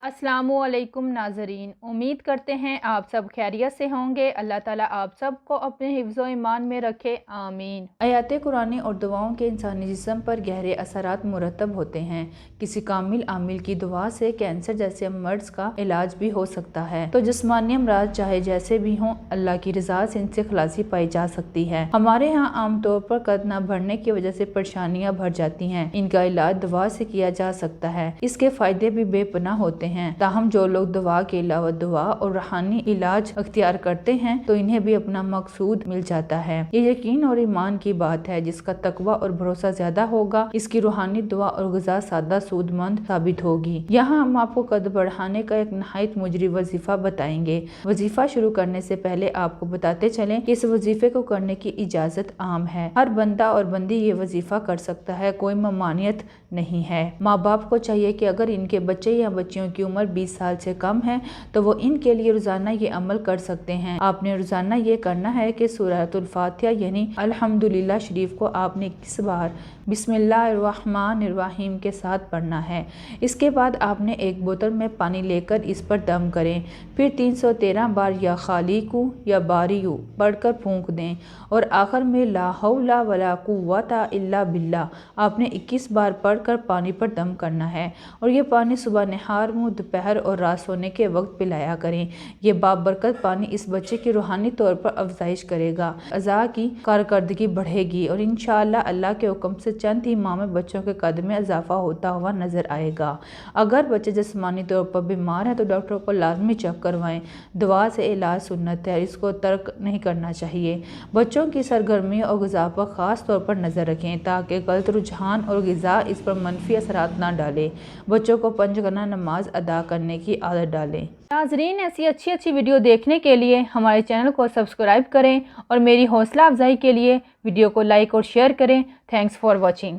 अस्सलामुअलैकुम नाज़रीन, उम्मीद करते हैं आप सब खैरियत से होंगे। अल्लाह ताला आप सब को अपने हिफ्ज़ व ईमान में रखे, आमीन। आयात कुरानी और दुआओं के इंसानी जिस्म पर गहरे असरात मुरतब होते हैं। किसी कामिल आमिल की दुआ से कैंसर जैसे मर्ज का इलाज भी हो सकता है, तो जिस्मानी अमराज चाहे जैसे भी हों, अल्लाह की रज़ा से इनसे खलासी पाई जा सकती है। हमारे यहाँ आमतौर पर कद न बढ़ने की वजह से परेशानियाँ बढ़ जाती हैं। इनका इलाज दवा से किया जा सकता है। इसके फायदे भी बेपनाह होते हैं। ताहम जो लोग दवा के अलावा दुआ और रूहानी इलाज अख्तियार करते हैं, तो इन्हें भी अपना मकसूद मिल जाता है। ये यकीन और ईमान की बात है। जिसका तकवा और भरोसा ज्यादा होगा, इसकी रूहानी दुआ और ग़िज़ा सादा सूदमंद साबित होगी। यहाँ हम आपको कद बढ़ाने का एक नहायत मुजरी वजीफा बताएंगे। वजीफा शुरू करने से पहले आपको बताते चलें कि इस वजीफे को करने की इजाजत आम है। हर बंदा और बंदी ये वजीफा कर सकता है, कोई ममानियत नहीं है। माँ बाप को चाहिए कि अगर इनके बच्चे या बच्चियों की उम्र 20 साल से कम है, तो वो इनके लिए रोजाना ये अमल कर सकते हैं। आपने रोजाना ये करना है कि सूरतुल फातिहा यानी अल्हम्दुलिल्लाह शरीफ को आपने 21 बार बिस्मिल्लाहिर्रहमानिर्रहीम के साथ पढ़ना है। इसके बाद आपने एक बोतल में पानी लेकर इस पर दम करें। फिर 313 बार या खालिकू या बारियू पढ़कर फूंक दें और आखिर में ला हौला वला कुव्वता इल्ला बिल्लाह आपने 21 बार पढ़कर पानी पर दम करना है। और ये पानी सुबह निहार, मुँह, दोपहर और रात सोने के वक्त पिलाया करें। ये बाबरकत पानी इस बच्चे की रूहानी तौर पर अफजाइश करेगा, अज़ा की कारकर्दगी बढ़ेगी और इंशाअल्लाह अल्लाह के हुक्म से चंद ही माह में बच्चों के कद में इजाफा होता हुआ नजर आएगा। अगर बच्चे जिस्मानी तौर पर बीमार है तो डॉक्टर को लाजमी चेक करवाएं। दुआ से इलाज सुन्नत है, इसको तर्क नहीं करना चाहिए। बच्चों की सरगर्मी और ग़िज़ा पर ख़ास तौर पर नज़र रखें ताकि गलत रुझान और ग़िज़ा इस पर मनफी असरात ना डाले। बच्चों को पंजगाना नमाज अदा करने की आदत डालें। नाज़रीन, ऐसी अच्छी वीडियो देखने के लिए हमारे चैनल को सब्सक्राइब करें और मेरी हौसला अफजाई के लिए वीडियो को लाइक और शेयर करें। Thanks for watching.